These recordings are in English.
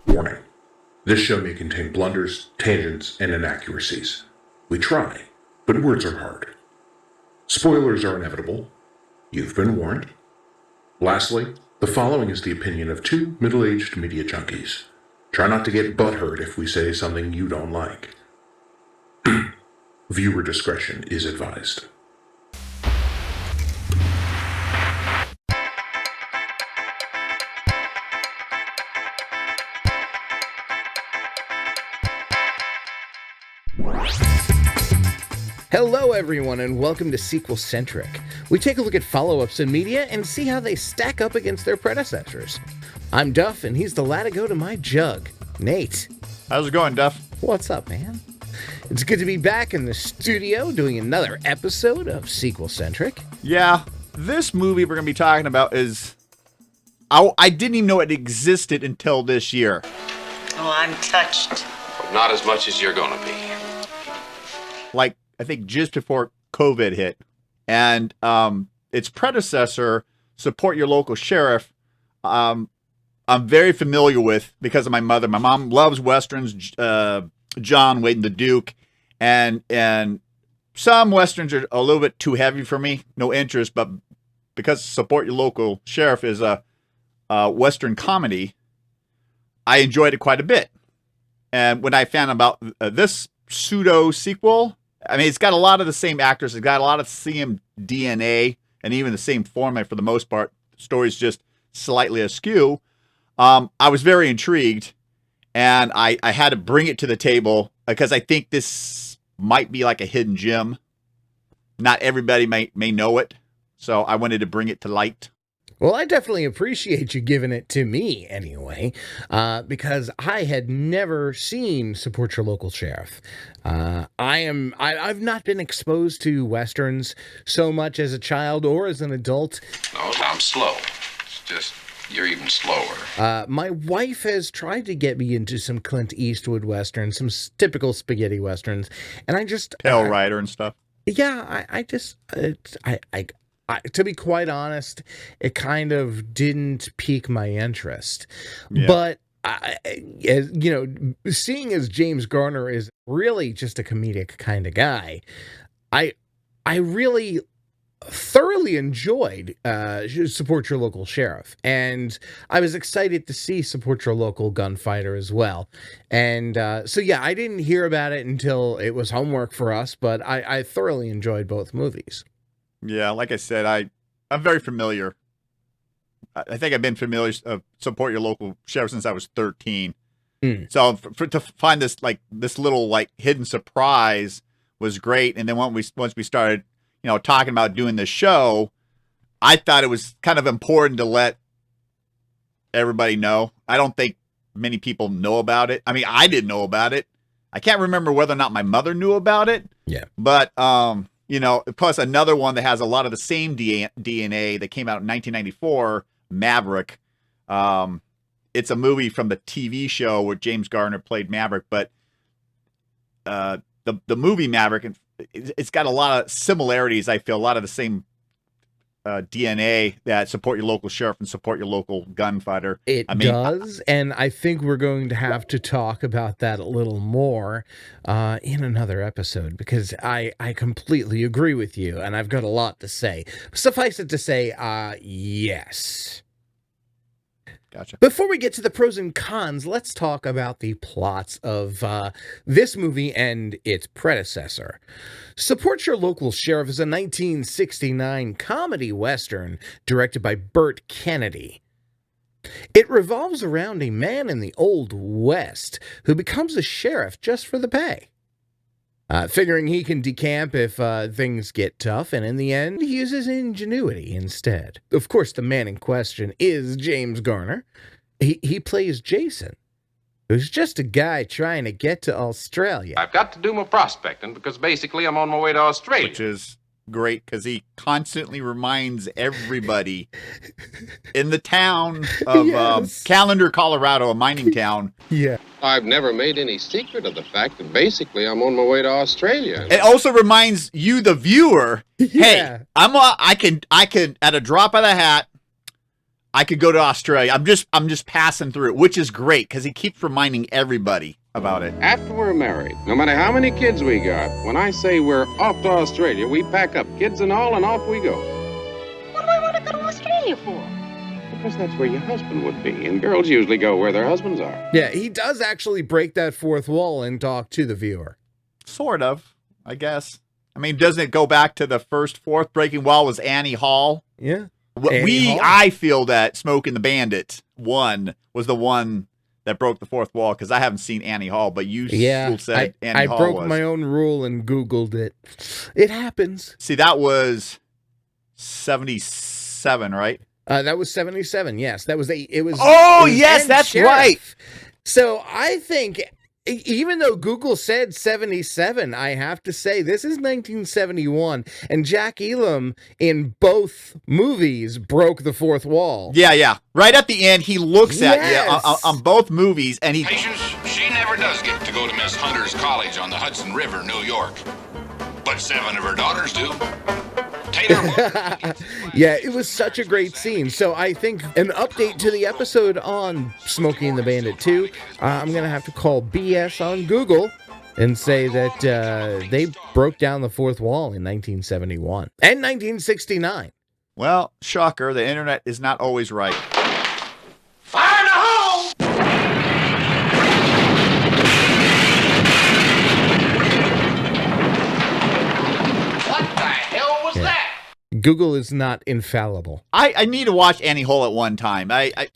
Warning. This show may contain blunders, tangents, and inaccuracies. We try, but words are hard. Spoilers are inevitable. You've been warned. Lastly, the following is the opinion of two middle-aged media junkies. Try not to get butthurt if we say something you don't like. Viewer discretion is advised. Hello everyone and welcome to SequelCentric. We take a look at follow-ups in media and see how they stack up against their predecessors. I'm Duff and he's the latigo to my jug, Nate. How's it going, Duff? What's up, man? It's good to be back in the studio doing another episode of SequelCentric. Yeah, this movie we're going to be talking about is... I didn't even know it existed until this year. Oh, I'm touched. But not as much as you're going to be. Like, I think just before COVID hit. And its predecessor, Support Your Local Sheriff, I'm very familiar with because of my mother. My mom loves Westerns, John Wayne the Duke, and some Westerns are a little bit too heavy for me, no interest, but because Support Your Local Sheriff is a Western comedy, I enjoyed it quite a bit. And when I found about this pseudo sequel, I mean, it's got a lot of the same actors. It's got a lot of the same DNA and even the same format for the most part. The story's just slightly askew. I was very intrigued, and I had to bring it to the table because I think this might be like a hidden gem. Not everybody may know it, so I wanted to bring it to light. Well, I definitely appreciate you giving it to me anyway, because I had never seen Support Your Local Sheriff. I've not been exposed to Westerns so much as a child or as an adult. No, I'm slow. It's just, you're even slower. My wife has tried to get me into some Clint Eastwood Westerns, some typical spaghetti Westerns, and I just... Pale Rider and stuff. Yeah, to be quite honest, it kind of didn't pique my interest. Yeah. But, seeing as James Garner is really just a comedic kind of guy, I really thoroughly enjoyed Support Your Local Sheriff. And I was excited to see Support Your Local Gunfighter as well. And so, yeah, I didn't hear about it until it was homework for us, but I thoroughly enjoyed both movies. Yeah, like I said, I'm very familiar. I think I've been familiar of Support Your Local Sheriff since I was 13. So to find this little hidden surprise was great. And then once we started, talking about doing this show, I thought it was kind of important to let everybody know. I don't think many people know about it. I mean, I didn't know about it. I can't remember whether or not my mother knew about it. Yeah. But plus another one that has a lot of the same DNA that came out in 1994, Maverick. It's a movie from the TV show where James Garner played Maverick, but the movie Maverick, it's got a lot of similarities. I feel a lot of the same DNA that Support Your Local Sheriff and Support Your Local Gunfighter. It does, and I think we're going to have to talk about that a little more in another episode, because I completely agree with you, and I've got a lot to say. Suffice it to say, yes. Gotcha. Before we get to the pros and cons, let's talk about the plots of this movie and its predecessor. Support Your Local Sheriff is a 1969 comedy western directed by Burt Kennedy. It revolves around a man in the Old West who becomes a sheriff just for the pay. Figuring he can decamp if things get tough, and in the end, he uses ingenuity instead. Of course, the man in question is James Garner. He plays Jason, who's just a guy trying to get to Australia. I've got to do my prospecting because basically I'm on my way to Australia. Which is great because he constantly reminds everybody in the town of Callender, Colorado, a mining town. Yeah. I've never made any secret of the fact that basically I'm on my way to Australia. It also reminds you, the viewer, hey, I can at a drop of the hat, I could go to Australia. I'm just passing through it, which is great because he keeps reminding everybody about it. After we're married, no matter how many kids we got, when I say we're off to Australia, we pack up kids and all, and off we go. What do I want to go to Australia for? Because that's where your husband would be, and girls usually go where their husbands are. Yeah, he does actually break that fourth wall and talk to the viewer. Sort of, I guess. I mean, doesn't it go back to the fourth breaking wall was Annie Hall? Yeah. I feel that Smoking the Bandit 1 was the one that broke the fourth wall because I haven't seen Annie Hall, but you said Annie Hall I broke my own rule and Googled it. It happens. See, that was 77, right? That was 77. Yes, that was it was. Oh, it was yes, Ed that's Sheriff. right. So I think, even though Google said 77, I have to say this is 1971, and Jack Elam in both movies broke the fourth wall. Yeah. Right at the end, he looks at you on both movies, and he. Patience, she never does get to go to Miss Hunter's College on the Hudson River, New York. But 7 of her daughters do. Yeah, it was such a great scene. So I think an update to the episode on Smokey and the Bandit 2, I'm going to have to call BS on Google and say that they broke down the fourth wall in 1971 and 1969. Well, shocker, the internet is not always right. Fire in the hole! What the hell was that? Google is not infallible. I need to watch Annie Hall at one time.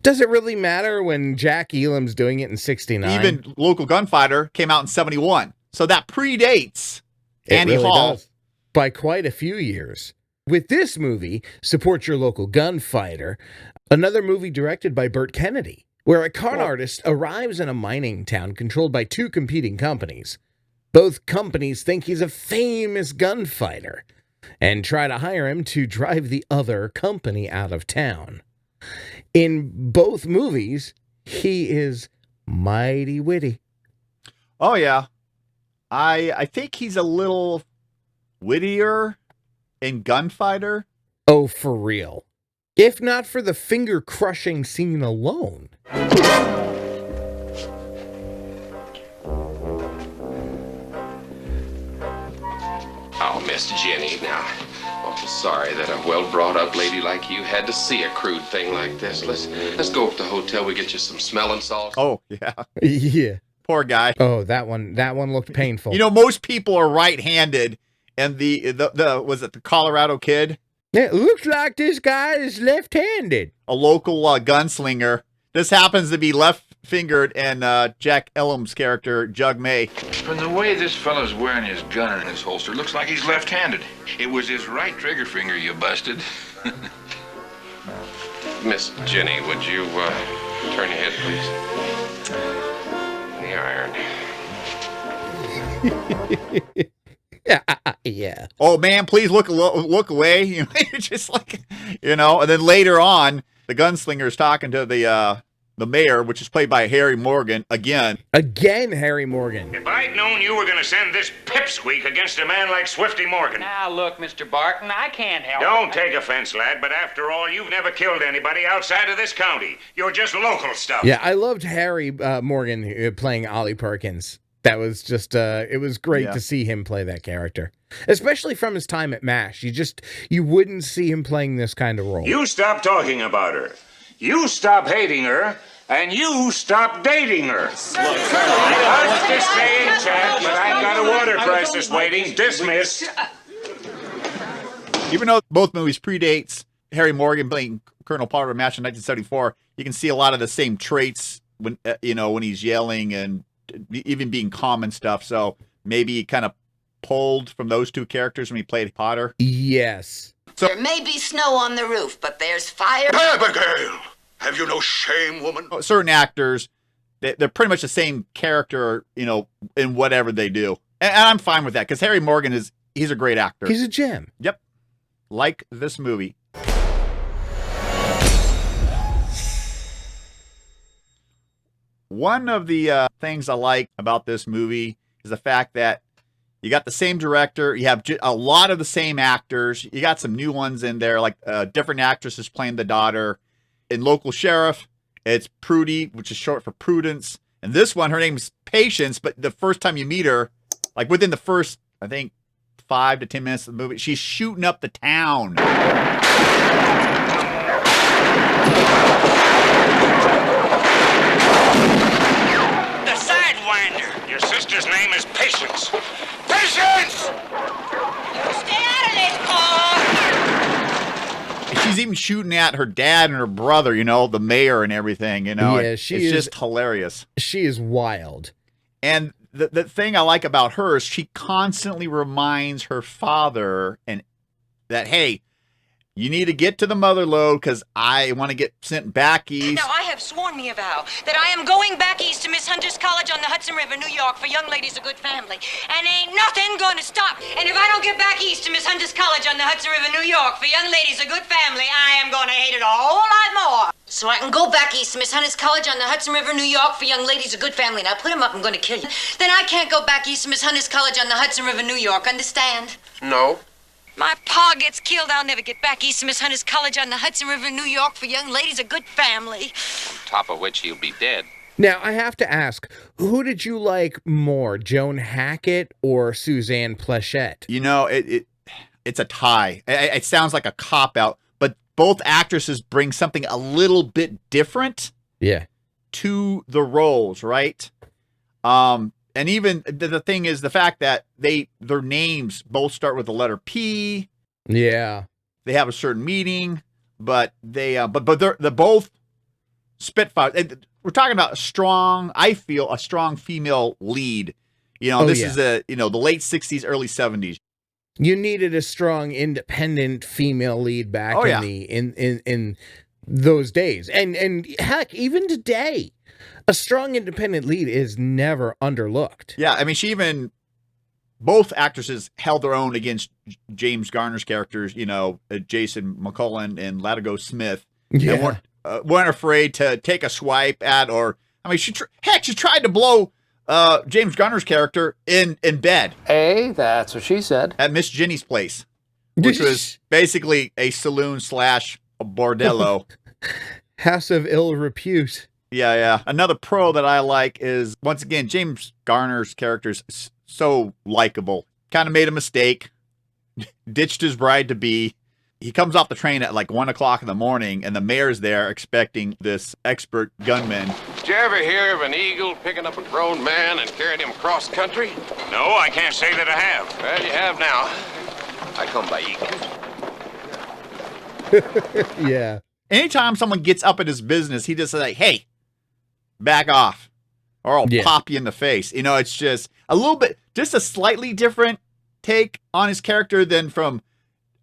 Does it really matter when Jack Elam's doing it in 69? Even Local Gunfighter came out in 71. So that predates Annie really Hall. Does, by quite a few years. With this movie, Support Your Local Gunfighter, another movie directed by Burt Kennedy, where a con artist arrives in a mining town controlled by 2 competing companies. Both companies think he's a famous gunfighter and try to hire him to drive the other company out of town. In both movies, he is mighty witty. Oh, yeah. I think he's a little wittier in Gunfighter. Oh, for real. If not for the finger-crushing scene alone. Oh, Miss Jenny, now, awful sorry that a well-brought-up lady like you had to see a crude thing like this. Let's go up to the hotel. We get you some smelling salts. Oh, yeah. Yeah. Poor guy. Oh, that one looked painful. You know, most people are right-handed, and the was it the Colorado kid? It looks like this guy is left-handed. A local gunslinger. This happens to be left-fingered, and Jack Elam's character, Jug May. From the way this fellow's wearing his gun in his holster, looks like he's left-handed. It was his right trigger finger you busted. Miss Jenny, would you turn your head, please? The iron. Yeah. Oh man, please look away. You know, you're just like, and then later on, the gunslinger's talking to the mayor, which is played by Harry Morgan again. Again, Harry Morgan. If I'd known you were going to send this pipsqueak against a man like Swifty Morgan. Now, look, Mr. Barton, I can't help Don't take offense, lad, but after all, you've never killed anybody outside of this county. You're just local stuff. Yeah, I loved Harry Morgan playing Ollie Perkins. That was just, it was great to see him play that character. Especially from his time at MASH. You wouldn't see him playing this kind of role. You stop talking about her. You stop hating her. And you stop dating her. I was just saying, Chad, but I've got a water crisis waiting. Dismissed. Even though both movies predates Harry Morgan playing Colonel Potter in MASH in 1974, you can see a lot of the same traits when when he's yelling and even being calm and stuff. So maybe he kind of pulled from those 2 characters when he played Potter. Yes. So, There may be snow on the roof, but there's fire. Abigail! Have you no shame, woman? certain actors, they're pretty much the same character, in whatever they do. And I'm fine with that because Harry Morgan he's a great actor. He's a gem. Yep. Like this movie. One of the things I like about this movie is the fact that you got the same director, you have a lot of the same actors, you got some new ones in there, like different actresses playing the daughter, in Local Sheriff, it's Prudy, which is short for Prudence. And this one, her name's Patience, but the first time you meet her, like within the first, I think, 5 to 10 minutes of the movie, she's shooting up the town. The Sidewinder. Your sister's name is Patience. Patience! Stay out of this, Paul! She's even shooting at her dad and her brother, you know, the mayor and everything, you know. Yeah, it's just hilarious. She is wild. And the thing I like about her is she constantly reminds her father and that, hey, you need to get to the mother lode because I want to get sent back east. Now, I have sworn me a vow that I am going back east to Miss Hunter's College on the Hudson River, New York, for young ladies of good family. And ain't nothing going to stop. And if I don't get back east to Miss Hunter's College on the Hudson River, New York, for young ladies of good family, I am going to hate it a whole lot more. So I can go back east to Miss Hunter's College on the Hudson River, New York, for young ladies of good family. Now, put him up, I'm going to kill you. Then I can't go back east to Miss Hunter's College on the Hudson River, New York, understand? No. My pa gets killed, I'll never get back east to Miss Hunter's College on the Hudson River, New York, for young ladies of good family. On top of which he'll be dead. Now, I have to ask, who did you like more, Joan Hackett or Suzanne Pleshette? You know, it's a tie. It sounds like a cop-out, but both actresses bring something a little bit different to the roles, right? And even the thing is the fact that their names both start with the letter P. Yeah. They have a certain meaning, but they're both Spitfire. And we're talking about a strong female lead. You know, this is the late 60s, early 70s. You needed a strong, independent female lead back in those days. And heck, even today, a strong, independent lead is never underlooked. Yeah, I mean, both actresses held their own against James Garner's characters, you know, Jason McCullen and Latigo Smith. Yeah. And weren't afraid to take a swipe at, she tried to blow James Garner's character in bed. Hey, that's what she said. At Miss Ginny's place, which was basically a saloon / a bordello. House of ill repute. Yeah. Another pro that I like is, once again, James Garner's character is so likable. Kind of made a mistake, ditched his bride-to-be. He comes off the train at like 1 o'clock in the morning, and the mayor's there expecting this expert gunman. Did you ever hear of an eagle picking up a grown man and carrying him across country? No, I can't say that I have. Well, you have now. I come by eagle. Yeah. Anytime someone gets up in his business, he just says, like, hey, back off, or I'll pop you in the face. You know, it's just a little bit, just a slightly different take on his character than from,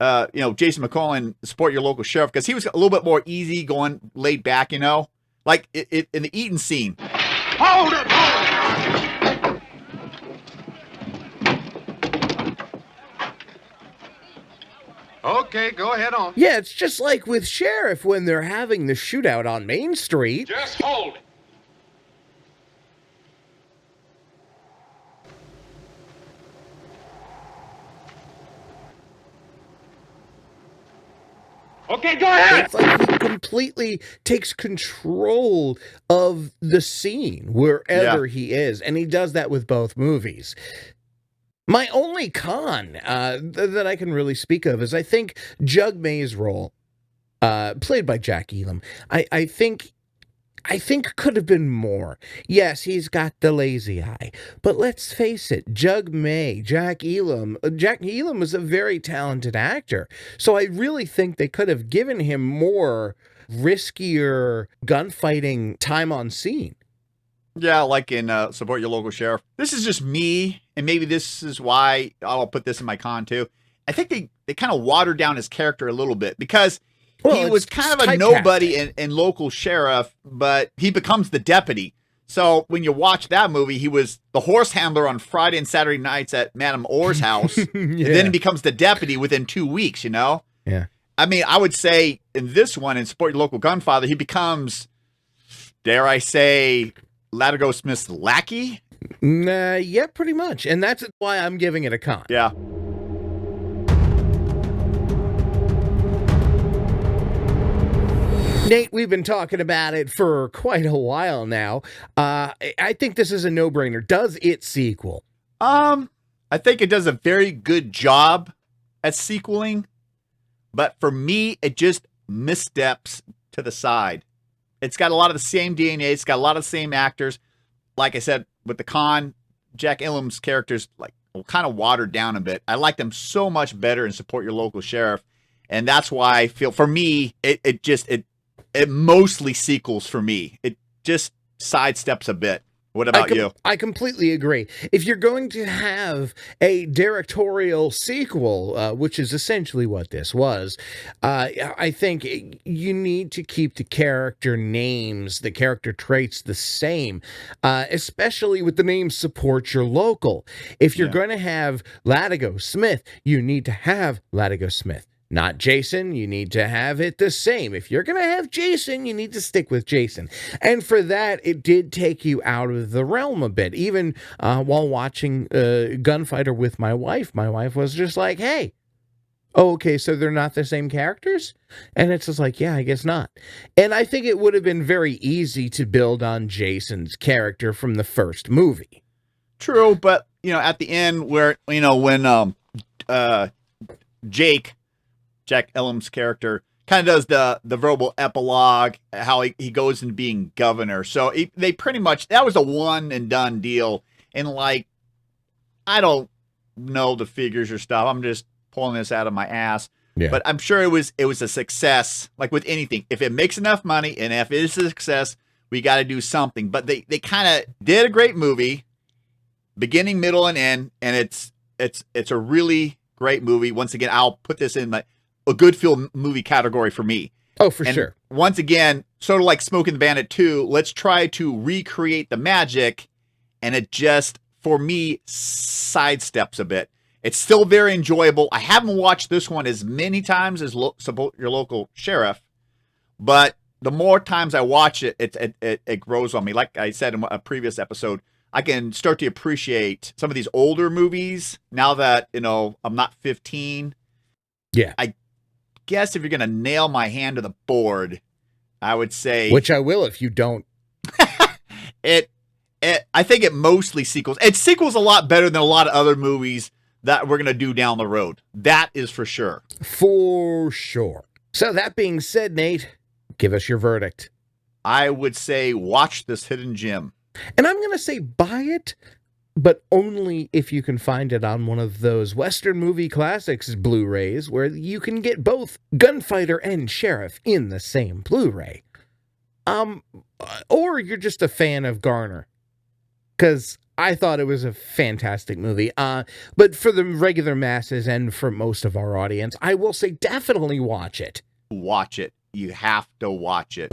Jason McCullen, Support Your Local Sheriff, because he was a little bit more easy going, laid back, you know, like in the Eaton scene. Hold it! Okay, go ahead on. Yeah, it's just like with Sheriff when they're having the shootout on Main Street. Just hold it. Okay, go ahead. It's like he completely takes control of the scene wherever he is, and he does that with both movies. My only con that I can really speak of is I think Jug May's role, played by Jack Elam, I think could have been more. Yes, he's got the lazy eye, but let's face it, Jack Elam was a very talented actor. So I really think they could have given him more riskier gunfighting time on scene. Yeah, like in Support Your Local Sheriff. This is just me, and maybe this is why I'll put this in my con too. I think they kind of watered down his character a little bit because he was kind of a nobody in Local Sheriff, but he becomes the deputy. So when you watch that movie, he was the horse handler on Friday and Saturday nights at Madame Orr's house, and then he becomes the deputy within 2 weeks, you know? Yeah. I mean, I would say in this one, in Support Your Local Gunfather, he becomes, dare I say, Latigo Smith's lackey? Yeah, pretty much. And that's why I'm giving it a con. Yeah. Nate, we've been talking about it for quite a while now. I think this is a no-brainer. Does it sequel? I think it does a very good job at sequeling, but for me, it just missteps to the side. It's got a lot of the same DNA. It's got a lot of the same actors. Like I said, with the con, Jack Elam's character's like kind of watered down a bit. I like them so much better in Support Your Local Sheriff, and that's why I feel, for me, it mostly sequels for me. It just sidesteps a bit. What about you? I completely agree. If you're going to have a directorial sequel, which is essentially what this was, I think you need to keep the character names, the character traits the same, especially with the name Support Your Local. If you're going to have Latigo Smith, you need to have Latigo Smith. Not Jason, you need to have it the same. If you're going to have Jason, you need to stick with Jason. And for that, it did take you out of the realm a bit. Even while watching Gunfighter with my wife was just like, hey, okay, so they're not the same characters? And it's just like, yeah, I guess not. And I think it would have been very easy to build on Jason's character from the first movie. True, but, at the end where, when Jack Elam's character kind of does the verbal epilogue, how he goes into being governor. So they pretty much, that was a one and done deal. And like, I don't know the figures or stuff. I'm just pulling this out of my ass. Yeah. But I'm sure it was a success, like with anything. If it makes enough money and if it is a success, we got to do something. But they kind of did a great movie, beginning, middle, and end. And it's a really great movie. Once again, I'll put this in a good film movie category for me. Oh, for sure. Once again, sort of like Smoking the Bandit 2, let's try to recreate the magic, and it just, for me, sidesteps a bit. It's still very enjoyable. I haven't watched this one as many times as Support Your Local Sheriff, but the more times I watch it, it grows on me. Like I said in a previous episode, I can start to appreciate some of these older movies now that, I'm not 15. Yeah. I guess if you're going to nail my hand to the board, I would say, which I will if you don't. I think it mostly sequels. It sequels a lot better than a lot of other movies that we're going to do down the road. That is for sure. For sure. So that being said, Nate, give us your verdict. I would say watch this hidden gem. And I'm going to say buy it, but only if you can find it on one of those Western Movie Classics Blu-rays where you can get both Gunfighter and Sheriff in the same Blu-ray. Or you're just a fan of Garner, because I thought it was a fantastic movie. But for the regular masses and for most of our audience, I will say definitely watch it. Watch it. You have to watch it.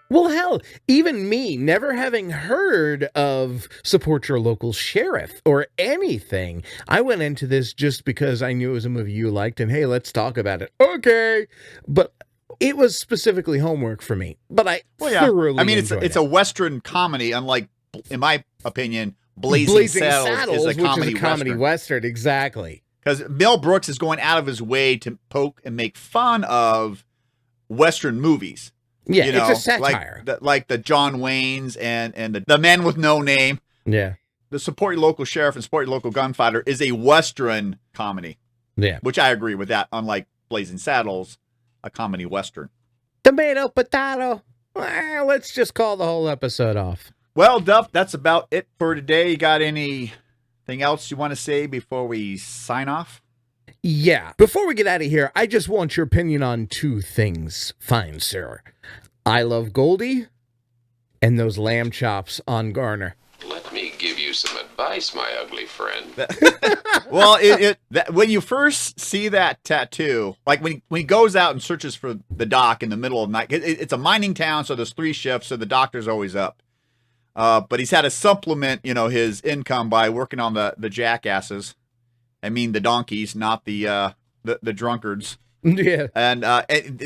Well, hell, even me, never having heard of Support Your Local Sheriff or anything, I went into this just because I knew it was a movie you liked, and hey, let's talk about it. Okay. But it was specifically homework for me. But I thoroughly enjoyed it's a Western comedy, unlike, in my opinion, Blazing Saddles is a comedy Western. Exactly. Because Mel Brooks is going out of his way to poke and make fun of Western movies. Yeah, it's a satire. Like the John Waynes and the Man with No Name. Yeah. The Support Your Local Sheriff and Support Your Local Gunfighter is a Western comedy. Yeah. Which I agree with that, unlike Blazing Saddles, a comedy Western. Tomato, potato. Let's just call the whole episode off. Well, Duff, that's about it for today. You got anything else you want to say before we sign off? Yeah. Before we get out of here, I just want your opinion on two things, fine sir. I love Goldie and those lamb chops on Garner. Let me give you some advice, my ugly friend. Well, when you first see that tattoo, like when he goes out and searches for the doc in the middle of the night, it's a mining town, so there's 3 shifts, so the doctor's always up. But he's had to supplement, his income by working on the jackasses. I mean the donkeys, not the drunkards. Yeah. And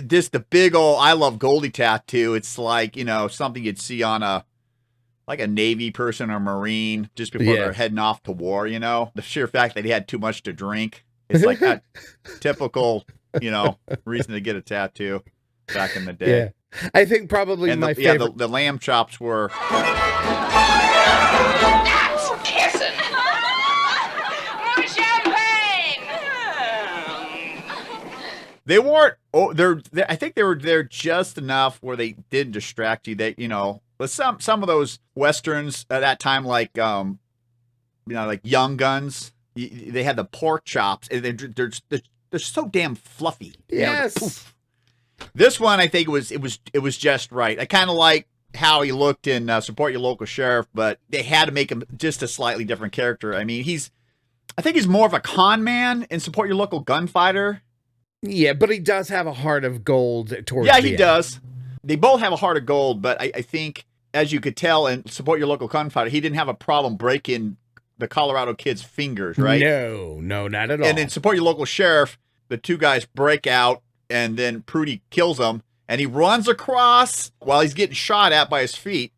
just the big old I love Goldie tattoo. It's like, something you'd see on a like a Navy person or Marine just before they're heading off to war, you know? The sheer fact that he had too much to drink. It's like that typical, you know, reason to get a tattoo back in the day. Yeah. I think probably my favorite. Yeah, the lamb chops were... That's kissing. More champagne. They weren't... Oh, I think they were there just enough where they didn't distract you. They, you know... But some of those Westerns at that time, like, you know, like Young Guns, they had the pork chops, and they're so damn fluffy. Yes. You know, this one, I think it was just right. I kind of like how he looked in Support Your Local Sheriff, but they had to make him just a slightly different character. I mean, I think he's more of a con man in Support Your Local Gunfighter. Yeah, but he does have a heart of gold towards Yeah, the he end. does. They both have a heart of gold, but I think, as you could tell in Support Your Local Gunfighter, he didn't have a problem breaking the Colorado kid's fingers, right? No, not at all. And in Support Your Local Sheriff, the two guys break out, and then Prudy kills him, and he runs across while he's getting shot at by his feet.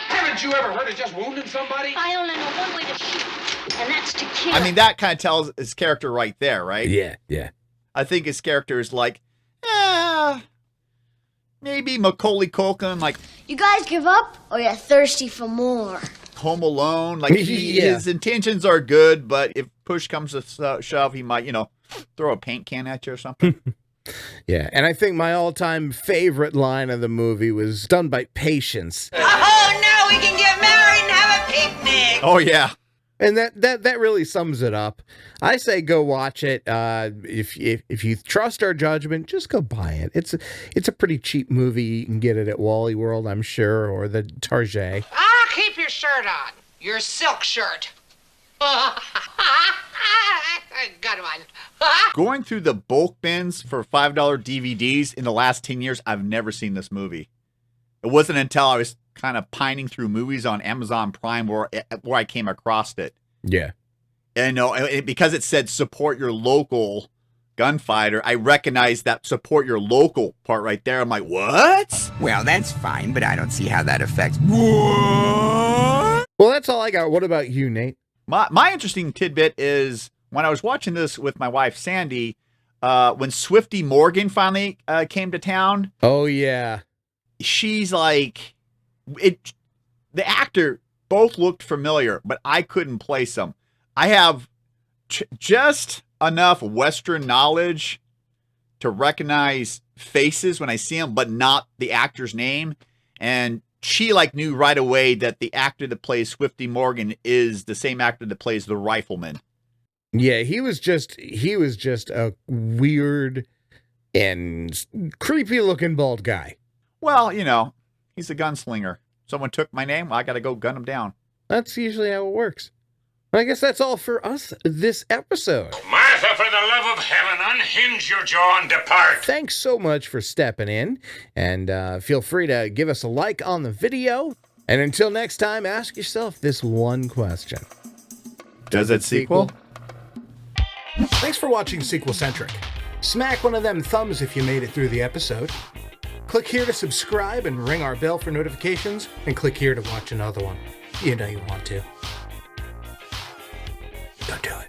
Haven't you ever heard of just wounding somebody? I only know one way to shoot, and that's to kill. I mean, that kind of tells his character right there, right? Yeah. I think his character is like, maybe Macaulay Culkin, like You guys give up, or you're thirsty for more? Home Alone. Like, his intentions are good, but if push comes to shove, he might, you know, throw a paint can at you or something. Yeah, and I think my all-time favorite line of the movie was done by Patience. Oh, now we can get married and have a picnic. Oh, yeah. And that really sums it up. I say go watch it. If you trust our judgment, just go buy it. It's a pretty cheap movie. You can get it at Wally World, I'm sure, or the Target. Ah, keep your shirt on. Your silk shirt. Good one. Going through the bulk bins for $5 DVDs in the last 10 years, I've never seen this movie. It wasn't until I was kind of pining through movies on Amazon Prime where I came across it. Yeah. And because it said support your local gunfighter, I recognized that support your local part right there. I'm like, what? Well, that's fine, but I don't see how that affects. What? Well, that's all I got. What about you, Nate? My interesting tidbit is when I was watching this with my wife, Sandy, when Swifty Morgan finally came to town. Oh, yeah. She's like, the actor both looked familiar, but I couldn't place them. I have just enough Western knowledge to recognize faces when I see them, but not the actor's name. And she knew right away that the actor that plays Swifty Morgan is the same actor that plays the rifleman. Yeah, he was just a weird and creepy looking bald guy. Well, he's a gunslinger. Someone took my name, I got to go gun him down. That's usually how it works. I guess that's all for us this episode. Martha, for the love of heaven, unhinge your jaw and depart. Thanks so much for stepping in, and feel free to give us a like on the video. And until next time, ask yourself this one question. Does it sequel? Thanks for watching SequelCentric. Smack one of them thumbs if you made it through the episode. Click here to subscribe and ring our bell for notifications, and click here to watch another one. You know you want to. Don't do it.